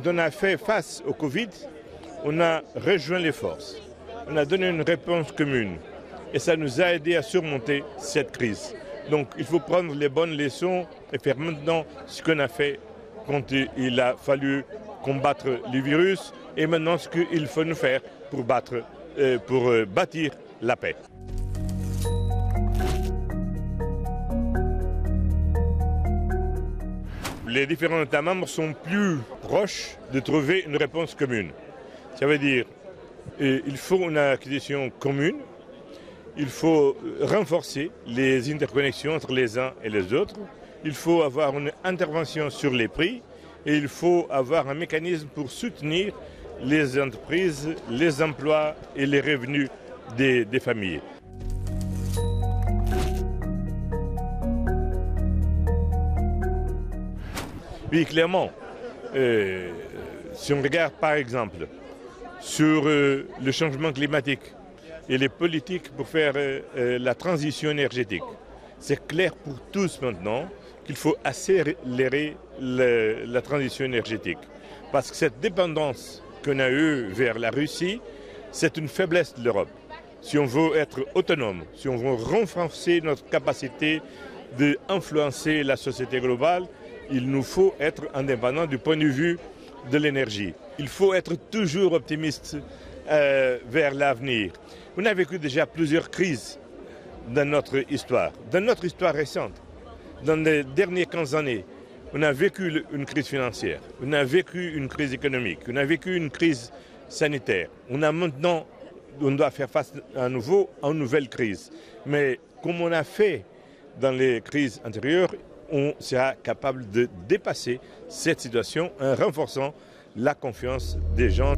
quand on a fait face au Covid, on a rejoint les forces. On a donné une réponse commune. Et ça nous a aidé à surmonter cette crise. Donc il faut prendre les bonnes leçons et faire maintenant ce qu'on a fait quand il a fallu combattre le virus et maintenant ce qu'il faut nous faire pour bâtir la paix. Les différents États membres sont plus proches de trouver une réponse commune. Ça veut dire qu'il faut une acquisition commune, il faut renforcer les interconnexions entre les uns et les autres, il faut avoir une intervention sur les prix et il faut avoir un mécanisme pour soutenir les entreprises, les emplois et les revenus des familles. Oui, clairement, si on regarde par exemple sur le changement climatique et les politiques pour faire la transition énergétique, c'est clair pour tous maintenant qu'il faut accélérer la transition énergétique. Parce que cette dépendance qu'on a eue vers la Russie, c'est une faiblesse de l'Europe. Si on veut être autonome, si on veut renforcer notre capacité d'influencer la société globale, il nous faut être indépendant du point de vue de l'énergie. Il faut être toujours optimiste vers l'avenir. On a vécu déjà plusieurs crises dans notre histoire récente. Dans les dernières 15 années, on a vécu une crise financière, on a vécu une crise économique, on a vécu une crise sanitaire. On doit faire face à nouveau à une nouvelle crise. Mais comme on a fait dans les crises antérieures, on sera capable de dépasser cette situation en renforçant la confiance des gens.